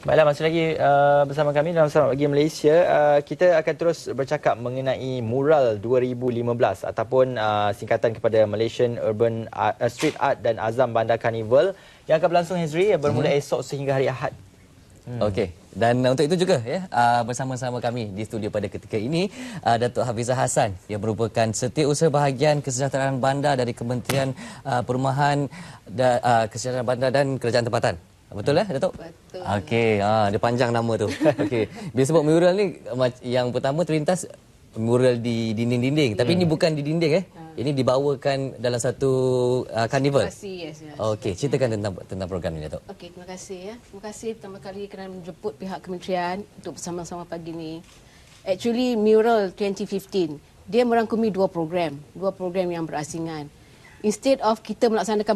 Baiklah, masih lagi bersama kami dalam Selamat Pagi Malaysia. Kita akan terus bercakap mengenai Mural 2015 ataupun singkatan kepada Malaysian Urban Street Art dan Azam Bandar Carnival yang akan berlangsung, Hezri, bermula esok sehingga hari Ahad. Okey, dan untuk itu juga ya, bersama-sama kami di studio pada ketika ini Datuk Hafizah Hassan yang merupakan Setiausaha Bahagian Kesejahteraan Bandar dari Kementerian Perumahan, Kesejahteraan Bandar dan Kerajaan Tempatan. Betul Datuk? Betul. Okey, dia panjang nama tu. Okey. Bila sebut mural ni, yang pertama terlintas mural di dinding-dinding. Tapi ini bukan di dinding Ini dibawakan dalam satu karnival. Yes. Okey, ceritakan tentang program ini, Datuk. Okey, terima kasih ya. Terima kasih pertama kali kerana menjemput pihak kementerian untuk bersama-sama pagi ni. Actually, Mural 2015, dia merangkumi dua program yang berasingan. Instead of kita melaksanakan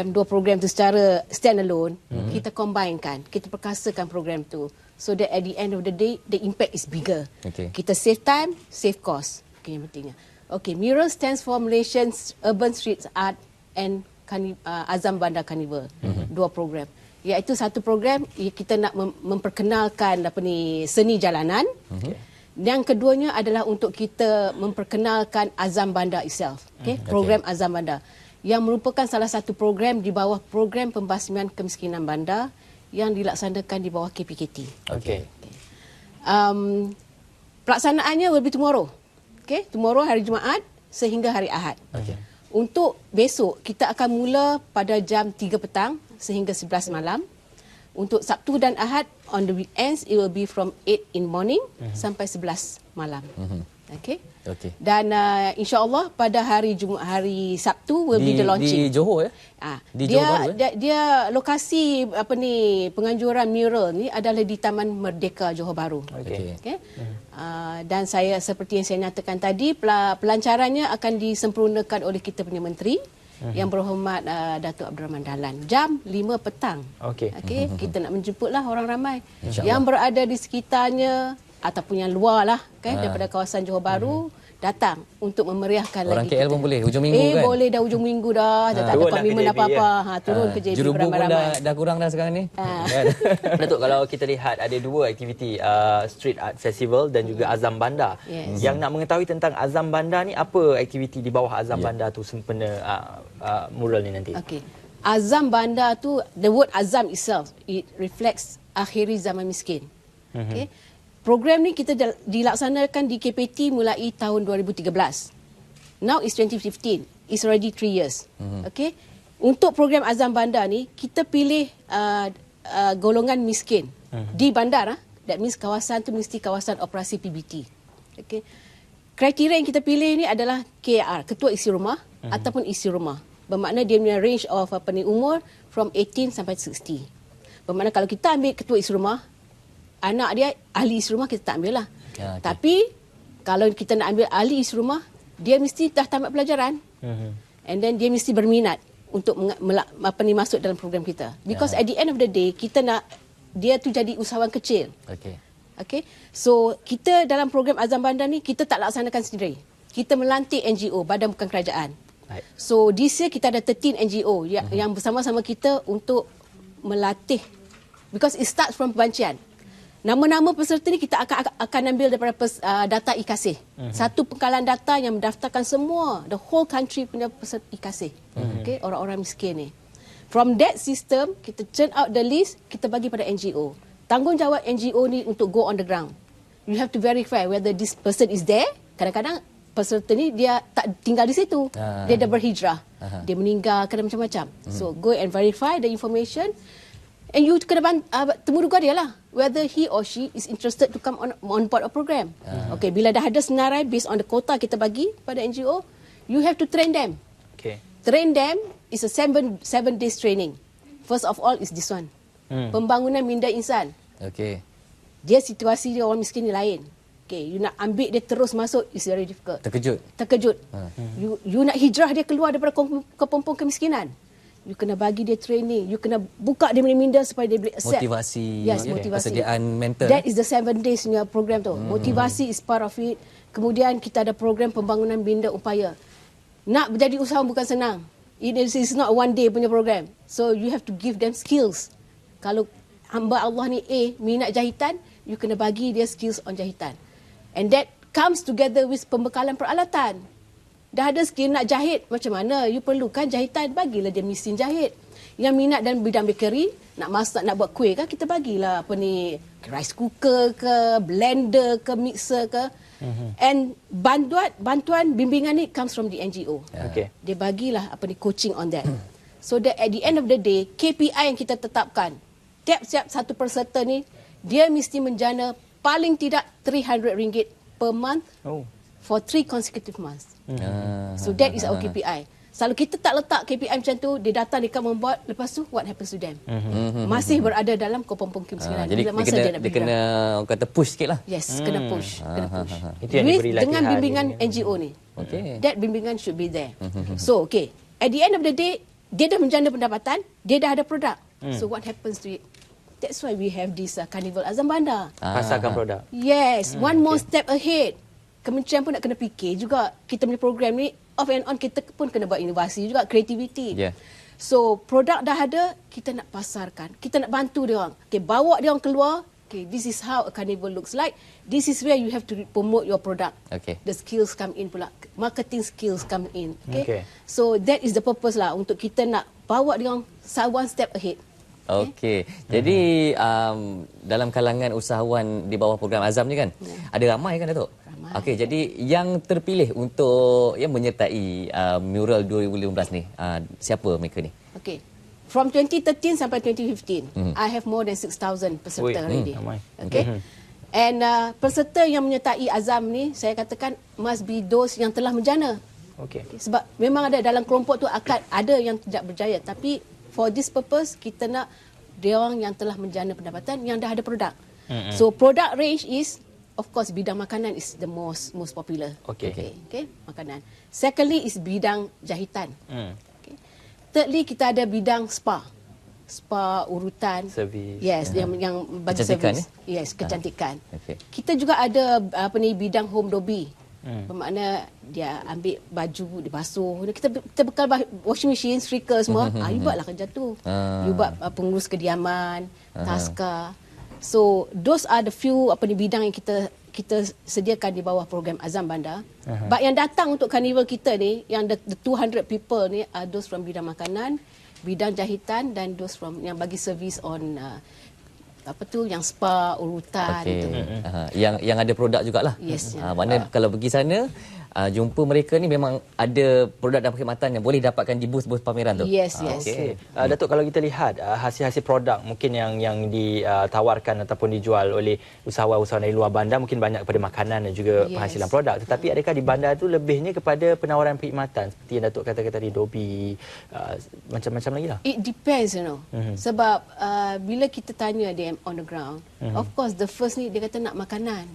dua program tu secara stand alone, kita combinekan, kita perkasakan program tu. So that at the end of the day, the impact is bigger. Okay. Kita save time, save cost. Okay, yang pentingnya. Okay, Mural stands for Malaysian Urban Street Art and Azam Bandar Carnival. Dua program. Iaitu satu program, kita nak memperkenalkan seni jalanan. Yang keduanya adalah untuk kita memperkenalkan Azam Bandar itself. Program Azam Bandar. Yang merupakan salah satu program di bawah program pembasmian kemiskinan bandar yang dilaksanakan di bawah KPKT. Pelaksanaannya will be tomorrow. Tomorrow hari Jumaat sehingga hari Ahad. Untuk besok, kita akan mula pada jam 3 petang sehingga 11 malam. Untuk Sabtu dan Ahad, on the weekends, it will be from 8 in morning sampai 11 malam. Okay. Dan insya-Allah pada hari Sabtu will be the launching. Di Johor Dia lokasi penganjuran mural ni adalah di Taman Merdeka Johor Bahru. Dan seperti yang saya nyatakan tadi, pelancarannya akan disempurnakan oleh kita punya menteri yang berhormat Datuk Abdul Rahman Dahlan jam 5 petang. Kita nak menjemputlah orang ramai yang berada di sekitarnya ataupun yang luar lah daripada kawasan Johor Bahru datang untuk memeriahkan orang lagi KL kita. pun boleh hujung minggu kan? Boleh dah hujung minggu dah. Tak ada komitmen apa-apa. Turun ke JB Jurubu pun beramai-ramai. dah kurang dah sekarang ni. Datuk, kalau kita lihat ada dua aktiviti, Street Art Festival dan juga Azam Bandar. Yang nak mengetahui tentang Azam Bandar ni, apa aktiviti di bawah Azam Bandar tu sempena mural ni nanti? Azam Bandar tu, the word Azam itself, it reflects akhiri zaman miskin. Program ni kita dilaksanakan di KPT mulai tahun 2013. Now is 2015. It's already 3 years. Untuk program Azam Bandar ni, kita pilih golongan miskin di bandar. That means kawasan tu mesti kawasan operasi PBT. Kriteria yang kita pilih ni adalah KR, Ketua Isi Rumah ataupun Isi Rumah. Bermakna dia punya range of umur from 18 sampai 60. Bermakna kalau kita ambil Ketua Isi Rumah, anak dia ahli isi rumah, kita tak ambil lah. Tapi kalau kita nak ambil ahli isi rumah, dia mesti dah tamat pelajaran. And then dia mesti berminat untuk masuk dalam program kita. Because at the end of the day, kita nak dia tu jadi usahawan kecil. So kita dalam program Azam Bandar ni, kita tak laksanakan sendiri. Kita melantik NGO, badan bukan kerajaan. So this year kita ada 13 NGO yang bersama-sama kita untuk melatih. Because it starts from pebancian. Nama-nama peserta ni kita akan ambil daripada data IKASih. Satu pengkalan data yang mendaftarkan semua, the whole country punya peserta IKASih. Orang-orang miskin ni. From that system, kita turn out the list, kita bagi pada NGO. Tanggungjawab NGO ni untuk go on the ground. You have to verify whether this person is there. Kadang-kadang peserta ni dia tak tinggal di situ. Dia dah berhijrah. Dia meninggal, kena macam-macam. So go and verify the information. And you kena temuduga dia lah whether he or she is interested to come on board a program. Bila dah ada senarai based on the quota kita bagi pada NGO, you have to train them. Train them is a 7 days training. First of all is this one. Pembangunan minda insan. Dia situasi dia orang miskin ni lain. You nak ambil dia terus masuk is very difficult. Terkejut. You nak hijrah dia keluar daripada kepompong kemiskinan. You kena bagi dia training. You kena buka dia minda supaya dia boleh accept. Motivasi. Motivasi. Persediaan mental. That is the 7 days punya program tu. Motivasi is part of it. Kemudian kita ada program pembangunan minda upaya. Nak menjadi usahawan bukan senang. It is not one day punya program. So you have to give them skills. Kalau hamba Allah ni A, minat jahitan, you kena bagi dia skills on jahitan. And that comes together with pembekalan peralatan. Dah ada skill nak jahit, macam mana you perlukan jahitan, bagilah dia mesin jahit. Yang minat dalam bidang bakery, nak masak, nak buat kuih kan, kita bagilah rice cooker ke, blender ke, mixer ke. And bantuan bimbingan ni comes from the NGO. Okay. Dia bagilah coaching on that. So that at the end of the day, KPI yang kita tetapkan, tiap-tiap satu peserta ni, dia mesti menjana paling tidak RM300 per month for 3 consecutive months. So that is our KPI. Selalu kita tak letak KPI macam tu, dia datang, dia come on board, lepas tu what happens to them? Masih berada dalam Kopong Kim 9. Jadi dia kena orang kata push sikit lah. Yes, kena push. Itu yang diberi latihan dengan bimbingan NGO ni. Okay. That bimbingan should be there. So, okay. At the end of the day, dia dah menjana pendapatan, dia dah ada produk. So, what happens to it? That's why we have this Carnival Azam Bandar. Pasarkan produk. Yes, one more step ahead. Kementerian pun nak kena fikir juga, kita punya program ni, off and on, kita pun kena buat inovasi juga, creativity. Yeah. So, produk dah ada, kita nak pasarkan. Kita nak bantu dia orang. Okay, bawa dia orang keluar. Okay, this is how a carnival looks like. This is where you have to promote your product. Okay. The skills come in pula. Marketing skills come in. Okay. So, that is the purpose lah, untuk kita nak bawa dia orang one step ahead. Okey. Jadi dalam kalangan usahawan di bawah program Azam ni kan, ada ramai kan Datuk? Ramai. Okey, jadi yang terpilih untuk menyertai mural 2015 ni, siapa mereka ni? Okay. From 2013 sampai 2015, I have more than 6,000 peserta already. Ramai. Okay. And peserta yang menyertai Azam ni, saya katakan must be those yang telah menjana. Okay. Sebab memang ada dalam kelompok tu akan ada yang tidak berjaya, tapi for this purpose kita nak dia orang yang telah menjana pendapatan yang dah ada produk. So product range is of course bidang makanan is the most popular. Okay. Okay, makanan. Secondly is bidang jahitan. Okay. Thirdly kita ada bidang spa. Spa, urutan, Servis. Yes, yang bagi Kecantikan, servis. Yes, kecantikan. Okay. Kita juga ada bidang home doby. Bermakna dia ambil baju, dia basuh. Kita bekal washing machine, setrika semua. You buatlah kerja tu. You buat pengurus kediaman, taska. So those are the few bidang yang kita sediakan di bawah program Azam Bandar. But yang datang untuk carnival kita ni, yang the 200 people ni are those from bidang makanan, bidang jahitan dan those from yang bagi servis on yang spa, urutan itu. Yang ada produk jugalah. Yes. Mana kalau pergi sana jumpa mereka ni memang ada produk dan perkhidmatan yang boleh dapatkan di booth pameran tu. Yes. Okay. Datuk, kalau kita lihat hasil-hasil produk mungkin yang ditawarkan ataupun dijual oleh usahawan-usahawan dari luar bandar mungkin banyak kepada makanan dan juga penghasilan produk. Tetapi adakah di bandar tu lebihnya kepada penawaran perkhidmatan seperti yang Datuk katakan tadi, dobi, macam-macam lagi lah? It depends, Sebab bila kita tanya dia on the ground, of course the first ni dia kata nak makanan.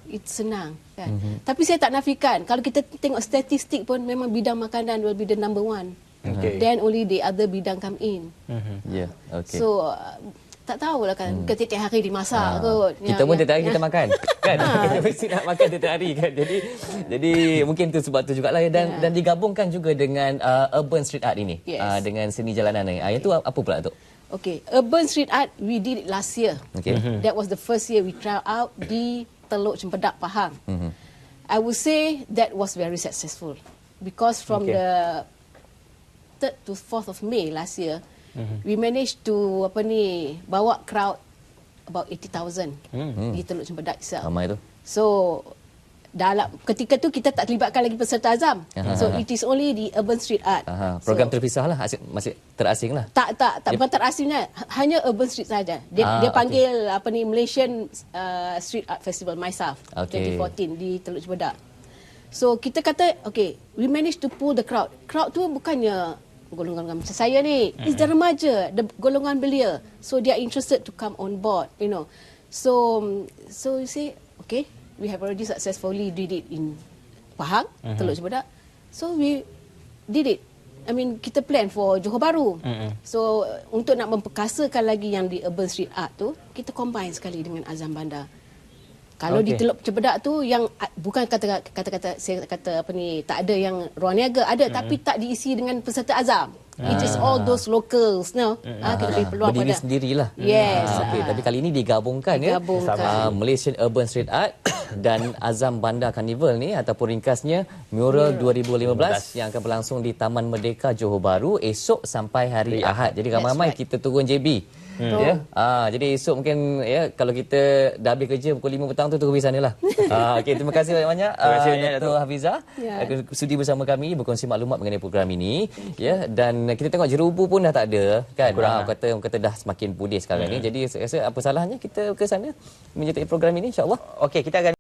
It's senang kan. Tapi saya tak nafikan, kalau kita tengok statistik pun memang bidang makanan will be the number one. Then only the other bidang come in. Ya, okey. So tak tahulah kan, tiap-tiap hari dimasak kot. Kita pun tiap hari kita makan kan. Kita mesti nak makan tiap hari kan. Jadi mungkin tu sebab tu jugalah dan digabungkan juga dengan urban street art ini. Dengan seni jalanan ni. Yang tu apa pula tu? Okay, urban street art we did it last year. Okay. That was the first year we try out di Teluk Cempedak, Pahang. I would say that was very successful because from the 3rd to 4th of May last year, we managed to bawa crowd about 80,000 di Teluk Cempedak itself. Ramai tu. So dalam ketika tu kita tak terlibatkan lagi peserta Azam. So it is only the urban street art. Program terpisah lah, masih terasing lah. Tak bukan terasingnya, hanya urban street saja. Dia panggil Malaysian Street Art Festival MySAF 2014 di Teluk Cempedak. So kita kata we managed to pull the crowd. Crowd tu bukannya golongan macam saya ni. It's the remaja, the golongan belia. So they are interested to come on board, So you say we have already successfully did it in Pahang, Teluk Cempedak. So we did it. I mean, kita plan for Johor Bahru. So untuk nak memperkasakan lagi yang di urban street art tu, kita combine sekali dengan Azam Bandar. Kalau di Teluk Cempedak tu yang bukan kata-kata saya kata tak ada yang ruang niaga, ada tapi tak diisi dengan peserta Azam. It is all those locals now. Kita beri peluang Berdiri pada. sendirilah. Yes. Okey, tapi kali ini digabungkan, Digabungkan. Malaysian Urban Street Art dan Azam Bandar Carnival ni, ataupun ringkasnya Mural 2015 yang akan berlangsung di Taman Merdeka Johor Bahru esok sampai hari Ahad. Jadi ramai-ramai kita turun JB. Ya. Jadi esok mungkin kalau kita dah habis kerja pukul 5 petang tu pergi sana lah. Okey, terima kasih banyak-banyak Dato' Hafizah sudi bersama kami berkongsi maklumat mengenai program ini, dan kita tengok jerubu pun dah tak ada kan. Orang kata dah semakin pudih sekarang ni. Jadi saya rasa apa salahnya kita ke sana menyertai program ini, insya-Allah. Okey, kita akan